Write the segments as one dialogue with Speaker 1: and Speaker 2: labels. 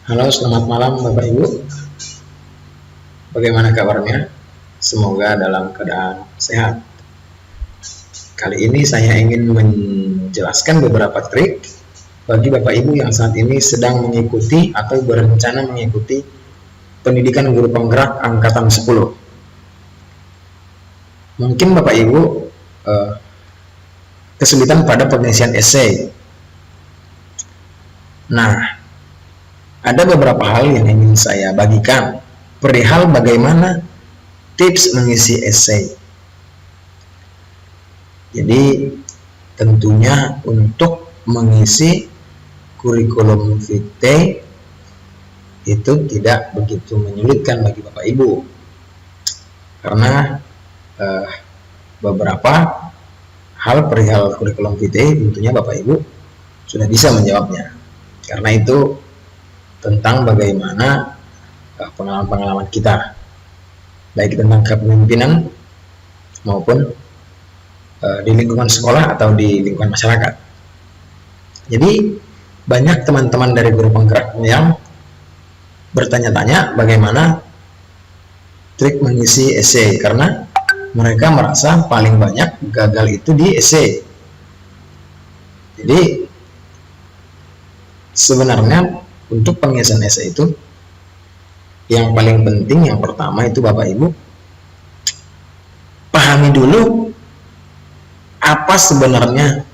Speaker 1: Halo, selamat malam Bapak Ibu. Bagaimana kabarnya? Semoga dalam keadaan sehat. Kali ini saya ingin menjelaskan beberapa trik bagi Bapak Ibu yang saat ini sedang mengikuti atau berencana mengikuti pendidikan guru penggerak angkatan 10. Mungkin Bapak Ibu kesulitan pada pengisian esai. Nah, ada beberapa hal yang ingin saya bagikan perihal bagaimana tips mengisi esai. Jadi tentunya untuk mengisi kurikulum vitae itu tidak begitu menyulitkan bagi Bapak Ibu, karena beberapa hal perihal kurikulum vitae tentunya Bapak Ibu sudah bisa menjawabnya. Karena itu tentang bagaimana pengalaman-pengalaman kita, baik tentang kepemimpinan maupun di lingkungan sekolah atau di lingkungan masyarakat. Jadi banyak teman-teman dari guru penggerak yang bertanya-tanya bagaimana trik mengisi esai, karena mereka merasa paling banyak gagal itu di esai. Jadi sebenarnya untuk pengisian esai itu yang paling penting, yang pertama itu Bapak Ibu pahami dulu apa sebenarnya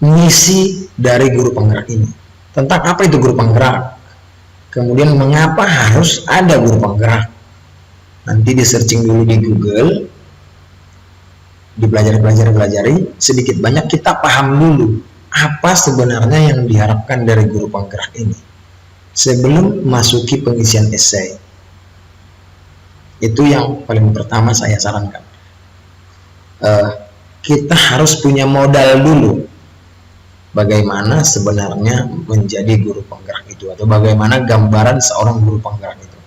Speaker 1: misi dari guru penggerak ini. Tentang apa itu guru penggerak, kemudian mengapa harus ada guru penggerak. Nanti di searching dulu di Google, dipelajari, sedikit banyak kita paham dulu apa sebenarnya yang diharapkan dari guru penggerak ini sebelum masuki pengisian esai. Itu yang paling pertama saya sarankan. Kita harus punya modal dulu bagaimana sebenarnya menjadi guru penggerak itu, atau bagaimana gambaran seorang guru penggerak itu.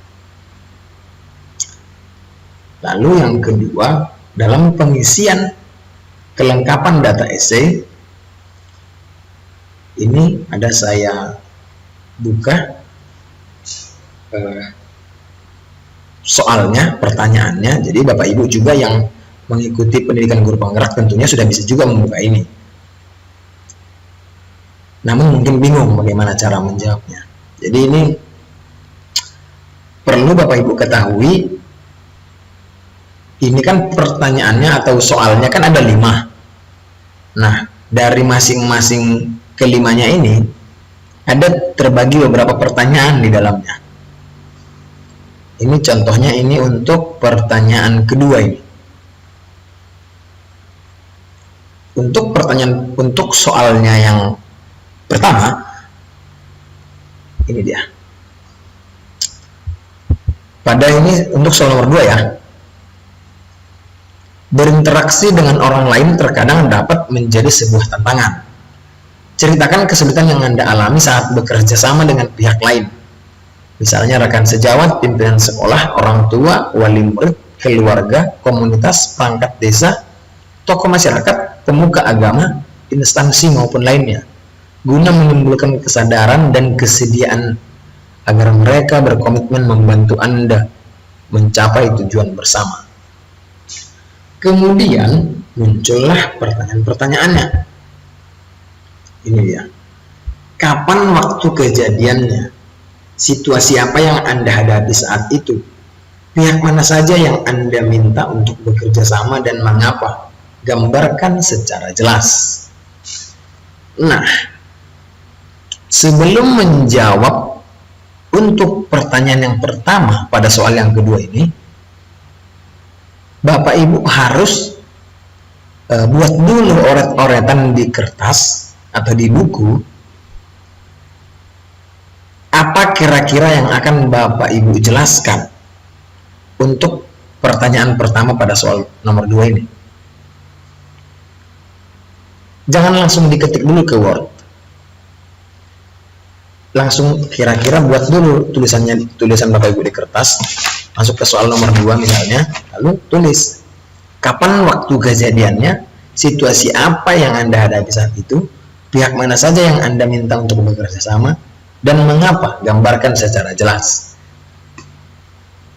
Speaker 1: Lalu yang kedua, dalam pengisian kelengkapan data esai ini ada saya buka soalnya, pertanyaannya. Jadi Bapak Ibu juga yang mengikuti pendidikan guru penggerak tentunya sudah bisa juga membuka ini, namun mungkin bingung bagaimana cara menjawabnya. Jadi ini perlu Bapak Ibu ketahui, ini kan pertanyaannya atau soalnya kan ada 5. Nah, dari masing-masing kelimanya ini ada terbagi beberapa pertanyaan di dalamnya. Ini contohnya, ini untuk pertanyaan kedua ini. Untuk pertanyaan, untuk soalnya yang pertama, ini dia. Pada ini untuk soal nomor 2 ya. Berinteraksi dengan orang lain terkadang dapat menjadi sebuah tantangan. Ceritakan kesulitan yang Anda alami saat bekerja sama dengan pihak lain. Misalnya rekan sejawat, pimpinan sekolah, orang tua, wali murid, keluarga, komunitas, perangkat desa, tokoh masyarakat, pemuka agama, instansi maupun lainnya, guna menimbulkan kesadaran dan kesediaan agar mereka berkomitmen membantu Anda mencapai tujuan bersama. Kemudian muncullah pertanyaan-pertanyaannya. Ini dia. Kapan waktu kejadiannya? Situasi apa yang Anda hadapi saat itu? Pihak mana saja yang Anda minta untuk bekerja sama dan mengapa? Gambarkan secara jelas. Nah, sebelum menjawab untuk pertanyaan yang pertama pada soal yang kedua ini, Bapak Ibu harus buat dulu oret-oretan di kertas atau di buku, apa kira-kira yang akan Bapak Ibu jelaskan untuk pertanyaan pertama pada soal nomor 2 ini. Jangan langsung diketik dulu ke Word, langsung kira-kira buat dulu tulisan Bapak Ibu di kertas, masuk ke soal nomor 2 misalnya, lalu tulis kapan waktu kejadiannya, situasi apa yang Anda hadapi saat itu, pihak mana saja yang Anda minta untuk bekerja sama, dan mengapa? Gambarkan secara jelas.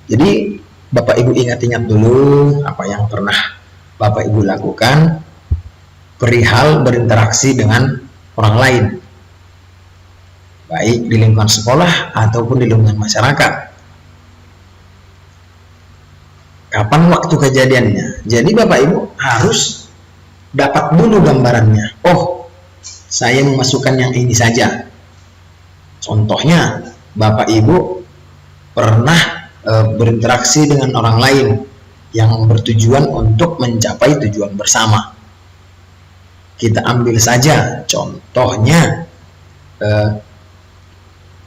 Speaker 1: Jadi Bapak Ibu ingat-ingat dulu apa yang pernah Bapak Ibu lakukan perihal berinteraksi dengan orang lain, baik di lingkungan sekolah ataupun di lingkungan masyarakat. Kapan waktu kejadiannya? Jadi Bapak Ibu harus dapat dulu gambarannya. Oh, saya memasukkan yang ini saja. Contohnya, Bapak Ibu pernah berinteraksi dengan orang lain yang bertujuan untuk mencapai tujuan bersama. Kita ambil saja contohnya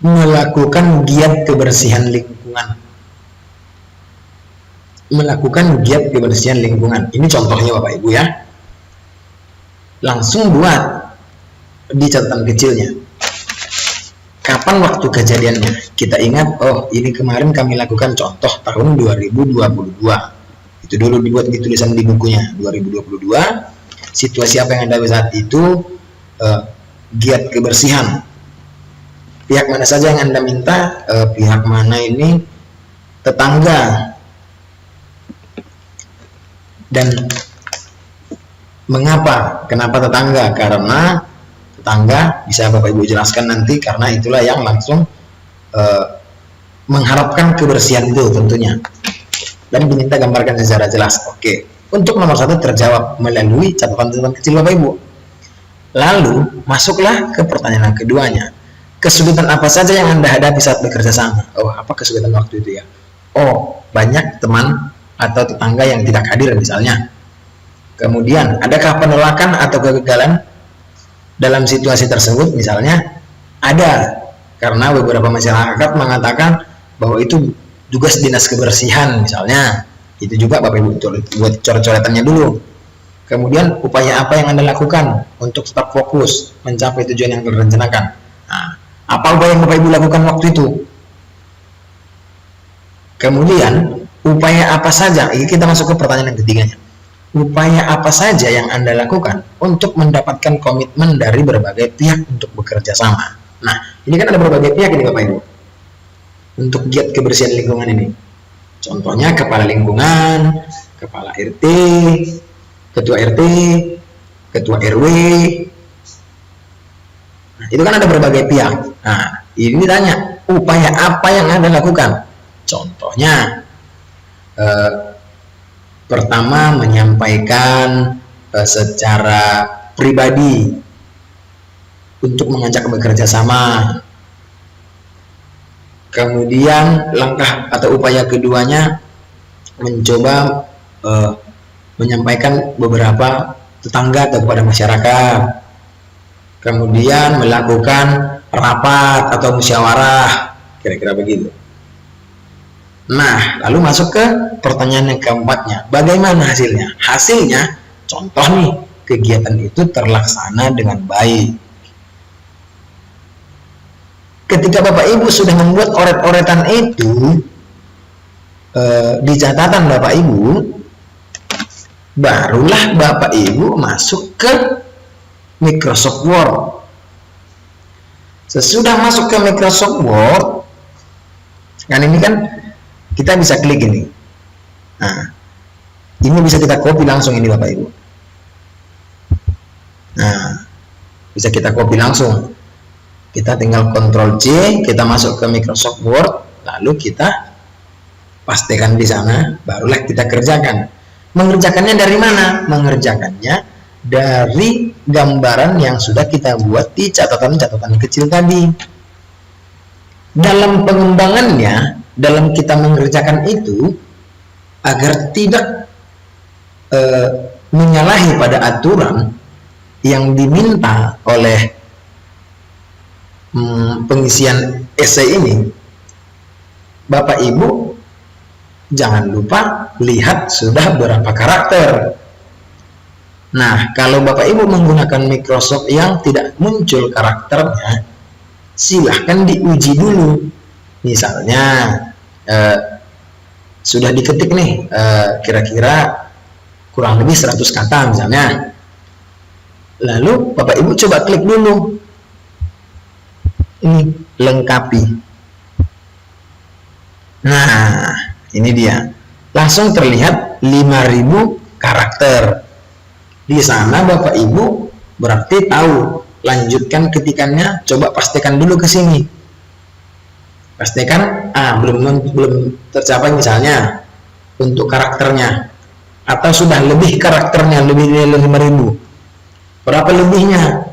Speaker 1: melakukan giat kebersihan lingkungan. Melakukan giat kebersihan lingkungan. Ini contohnya Bapak Ibu ya. Langsung buat di catatan kecilnya. Kapan waktu kejadiannya? Kita ingat, oh ini kemarin kami lakukan contoh tahun 2022. Itu dulu dibuat di tulisan di bukunya 2022. Situasi apa yang ada saat itu, giat kebersihan. Pihak mana saja yang Anda minta, pihak mana ini, tetangga. Dan mengapa? Kenapa tetangga? Karena tetangga bisa Bapak Ibu jelaskan nanti, karena itulah yang langsung mengharapkan kebersihan itu tentunya, dan diminta gambarkan secara jelas. Oke, untuk nomor 1 terjawab melalui catatan-catatan kecil Bapak Ibu. Lalu masuklah ke pertanyaan yang keduanya. Kesulitan apa saja yang Anda hadapi saat bekerja sama? Oh, apa kesulitan waktu itu ya? Oh, banyak teman atau tetangga yang tidak hadir misalnya. Kemudian, adakah penolakan atau kegagalan dalam situasi tersebut? Misalnya ada, karena beberapa masyarakat mengatakan bahwa itu tugas dinas kebersihan misalnya. Itu juga Bapak Ibu buat coret-coretannya dulu. Kemudian upaya apa yang Anda lakukan untuk tetap fokus mencapai tujuan yang direncanakan? Nah, apa upaya yang Bapak Ibu lakukan waktu itu? Kemudian upaya apa saja? Ini kita masuk ke pertanyaan yang ketiganya. Upaya apa saja yang Anda lakukan untuk mendapatkan komitmen dari berbagai pihak untuk bekerja sama? Nah, ini kan ada berbagai pihak ini Bapak Ibu untuk giat kebersihan lingkungan ini. Contohnya kepala lingkungan, kepala RT, ketua RT, ketua RW. Nah, itu kan ada berbagai pihak. Nah, ini ditanya, upaya apa yang Anda lakukan? Contohnya, pertama menyampaikan secara pribadi untuk mengajak bekerja sama. Kemudian langkah atau upaya keduanya mencoba menyampaikan beberapa tetangga atau kepada masyarakat. Kemudian melakukan rapat atau musyawarah, kira-kira begitu. Nah, lalu masuk ke pertanyaan yang keempatnya. Bagaimana hasilnya? Hasilnya, contoh nih, kegiatan itu terlaksana dengan baik. Ketika Bapak Ibu sudah membuat oret-oretan itu di catatan Bapak Ibu, barulah Bapak Ibu masuk ke Microsoft Word. Sesudah masuk ke Microsoft Word, kan ini kan kita bisa klik ini. Nah, ini bisa kita copy langsung ini Bapak Ibu. Nah, bisa kita copy langsung. Kita tinggal Ctrl C, kita masuk ke Microsoft Word, lalu kita pastikan di sana, barulah kita kerjakan. Mengerjakannya dari mana? Mengerjakannya dari gambaran yang sudah kita buat di catatan-catatan kecil tadi. Dalam pengembangannya, dalam kita mengerjakan itu, agar tidak menyalahi pada aturan yang diminta oleh pengisian esai ini, Bapak Ibu jangan lupa lihat sudah berapa karakter. Nah, kalau Bapak Ibu menggunakan Microsoft yang tidak muncul karakternya, silahkan diuji dulu. Misalnya sudah diketik nih kira-kira kurang lebih 100 kata misalnya, lalu Bapak Ibu coba klik dulu Ini lengkapi. Nah, ini dia. Langsung terlihat 5.000 karakter. Di sana Bapak Ibu berarti tahu. Lanjutkan ketikannya, coba pastikan dulu ke sini. Pastikan belum tercapai misalnya untuk karakternya, atau sudah lebih karakternya, lebih dari 5.000. Berapa lebihnya?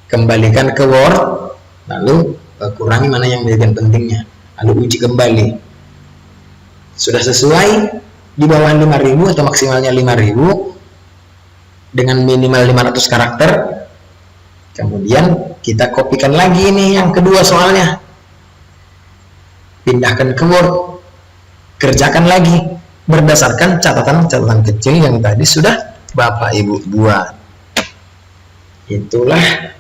Speaker 1: Kembalikan ke Word, lalu kurangi mana yang menjadi pentingnya, lalu uji kembali. Sudah sesuai di bawah 5.000 atau maksimalnya 5.000 dengan minimal 500 karakter. Kemudian kita kopikan lagi ini yang kedua soalnya, pindahkan ke Word, kerjakan lagi berdasarkan catatan-catatan kecil yang tadi sudah Bapak Ibu buat. Itulah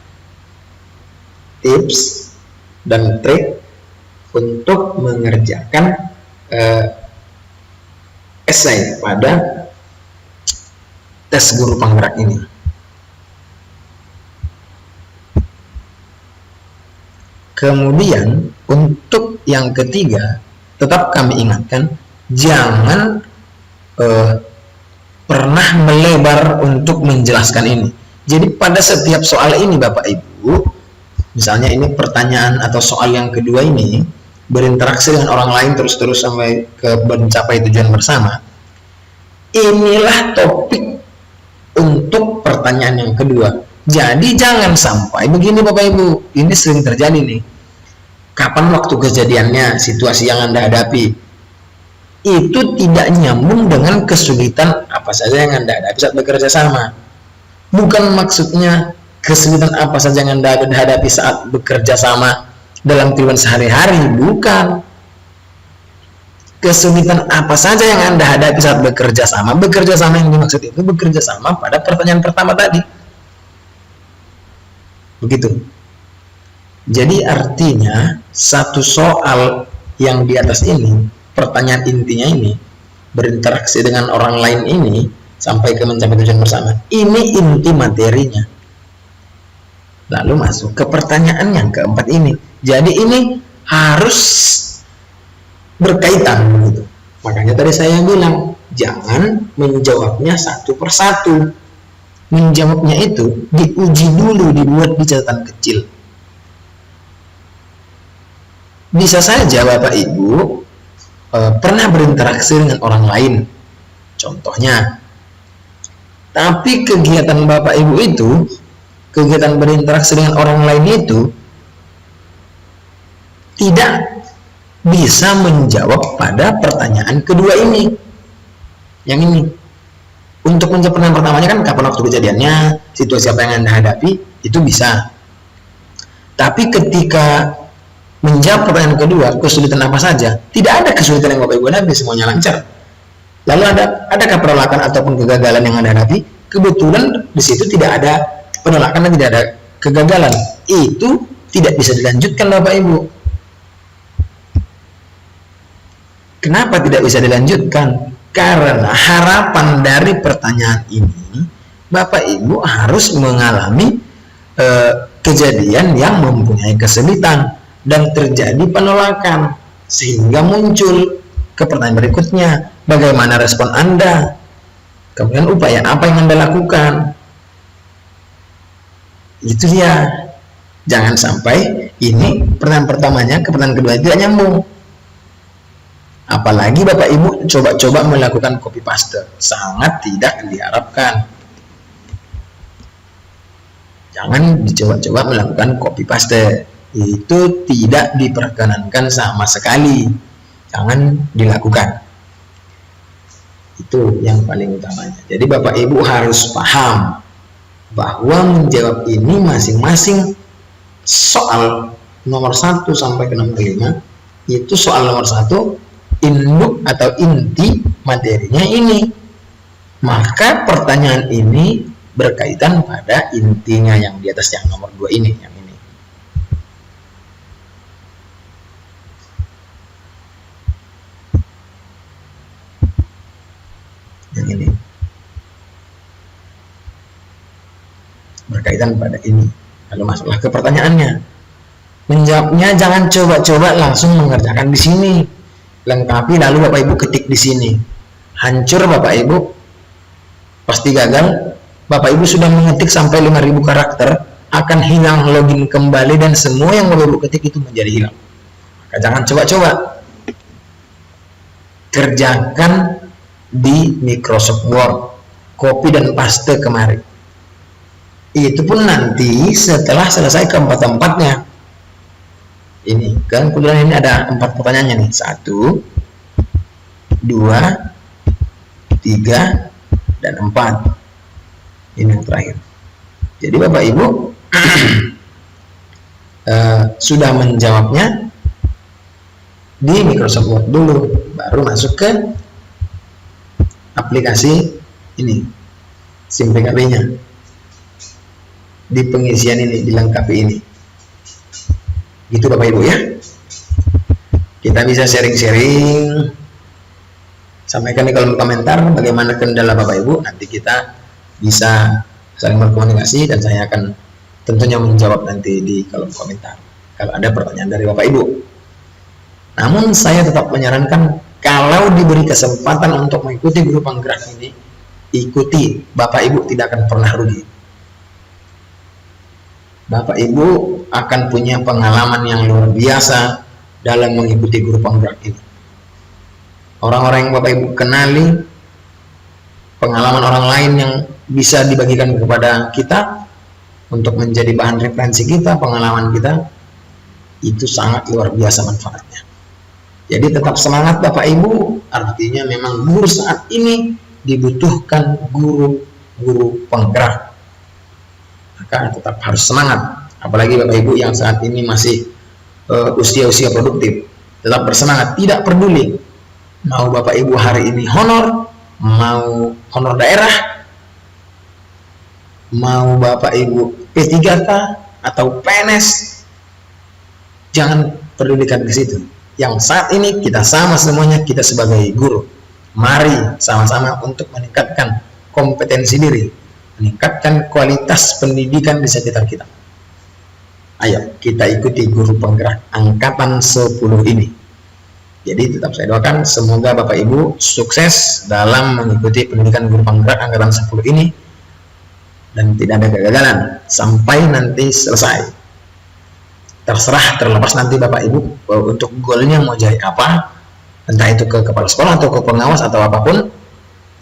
Speaker 1: tips dan trik untuk mengerjakan esai pada tes guru penggerak ini. Kemudian untuk yang ketiga, tetap kami ingatkan, jangan pernah melebar untuk menjelaskan ini. Jadi pada setiap soal ini Bapak Ibu, misalnya ini pertanyaan atau soal yang kedua ini, berinteraksi dengan orang lain terus-terus sampai ke mencapai tujuan bersama. Inilah topik untuk pertanyaan yang kedua. Jadi jangan sampai begini Bapak Ibu, ini sering terjadi nih. Kapan waktu kejadiannya, situasi yang Anda hadapi, itu tidak nyambung dengan kesulitan apa saja yang Anda hadapi saat bekerja sama. Bukan maksudnya kesulitan apa saja yang Anda hadapi saat bekerja sama dalam kehidupan sehari-hari, bukan. Kesulitan apa saja yang Anda hadapi saat bekerja sama. Bekerja sama yang dimaksud itu bekerja sama pada pertanyaan pertama tadi. Begitu. Jadi artinya satu soal yang di atas ini, pertanyaan intinya ini, berinteraksi dengan orang lain ini sampai ke mencapai tujuan bersama, ini inti materinya. Lalu masuk ke pertanyaan yang keempat ini. Jadi ini harus berkaitan begitu. Makanya tadi saya bilang jangan menjawabnya satu persatu. Menjawabnya itu diuji dulu, dibuat di catatan kecil. Bisa saja Bapak Ibu pernah berinteraksi dengan orang lain, contohnya. Tapi kegiatan Bapak Ibu itu, kegiatan berinteraksi dengan orang lain itu tidak bisa menjawab pada pertanyaan kedua ini. Yang ini. Untuk menjawab pertanyaan pertamanya kan kapan waktu kejadiannya, situasi apa yang Anda hadapi, itu bisa. Tapi ketika menjawab pertanyaan kedua, kesulitan apa saja, tidak ada kesulitan yang Bapak Ibu hadapi, semuanya lancar. Lalu adakah penolakan ataupun kegagalan yang Anda hadapi? Kebetulan di situ tidak ada penolakan dan tidak ada kegagalan. Itu tidak bisa dilanjutkan Bapak Ibu. Kenapa tidak bisa dilanjutkan? Karena harapan dari pertanyaan ini, Bapak Ibu harus mengalami kejadian yang mempunyai kesulitan dan terjadi penolakan, sehingga muncul ke pertanyaan berikutnya, bagaimana respon Anda, kemudian upaya apa yang Anda lakukan. Itu dia. Jangan sampai ini pertanyaan pertamanya ke pertanyaan kedua tidak nyambung. Apalagi Bapak Ibu coba-coba melakukan copy paste, sangat tidak diharapkan. Jangan dicoba-coba melakukan copy paste, itu tidak diperkenankan sama sekali. Jangan dilakukan. Itu yang paling utamanya. Jadi Bapak Ibu harus paham bahwa menjawab ini masing-masing soal nomor 1 sampai ke nomor 5, itu soal nomor 1 induk atau inti materinya ini. Maka pertanyaan ini berkaitan pada intinya yang di atas yang nomor 2 ini, yang ini. Yang ini. Berkaitan pada ini. Lalu masuklah ke pertanyaannya. Menjawabnya jangan coba-coba langsung mengerjakan di sini. Lengkapi lalu Bapak Ibu ketik di sini. Hancur Bapak Ibu, pasti gagal. Bapak Ibu sudah mengetik sampai 5.000 karakter, akan hilang login kembali dan semua yang Bapak Ibu ketik itu menjadi hilang. Maka jangan coba-coba. Kerjakan di Microsoft Word, copy dan paste kemari. Itu pun nanti setelah selesai keempat-empatnya. Ini kan kebetulan ini ada 4 pertanyaannya nih, 1, 2, 3, dan 4. Ini yang terakhir. Jadi Bapak Ibu sudah menjawabnya di Microsoft Word dulu, baru masuk ke aplikasi ini, SIM PKB-nya. Di pengisian ini, dilengkapi ini. Gitu Bapak Ibu ya. Kita bisa sharing-sharing. Sampaikan di kolom komentar bagaimana kendala Bapak Ibu. Nanti kita bisa saling berkomunikasi dan saya akan tentunya menjawab nanti di kolom komentar kalau ada pertanyaan dari Bapak Ibu. Namun saya tetap menyarankan kalau diberi kesempatan untuk mengikuti guru penggerak ini, ikuti. Bapak Ibu tidak akan pernah rugi. Bapak Ibu akan punya pengalaman yang luar biasa dalam mengikuti guru penggerak ini. Orang-orang yang Bapak Ibu kenali, pengalaman orang lain yang bisa dibagikan kepada kita untuk menjadi bahan referensi kita, pengalaman kita, itu sangat luar biasa manfaatnya. Jadi tetap semangat Bapak Ibu, artinya memang guru saat ini dibutuhkan guru-guru penggerak. Maka tetap harus semangat, apalagi Bapak Ibu yang saat ini masih usia-usia produktif. Tetap bersemangat, tidak peduli mau Bapak Ibu hari ini honor, mau honor daerah, mau Bapak Ibu P3K atau PNS, jangan pedulikan ke situ. Yang saat ini kita sama semuanya, kita sebagai guru, mari sama-sama untuk meningkatkan kompetensi diri, meningkatkan kualitas pendidikan di sekitar kita. Ayo kita ikuti guru penggerak angkatan 10 ini. Jadi tetap saya doakan semoga Bapak Ibu sukses dalam mengikuti pendidikan guru penggerak angkatan 10 ini dan tidak ada kegagalan sampai nanti selesai. Terserah, terlepas nanti Bapak Ibu untuk goalnya mau jadi apa, entah itu ke kepala sekolah atau ke pengawas atau apapun,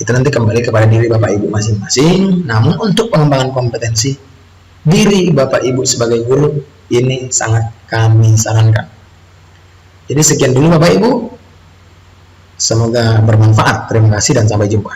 Speaker 1: itu nanti kembali kepada diri Bapak Ibu masing-masing. Namun untuk pengembangan kompetensi diri Bapak Ibu sebagai guru ini sangat kami sarankan. Jadi sekian dulu Bapak Ibu, semoga bermanfaat. Terima kasih dan sampai jumpa.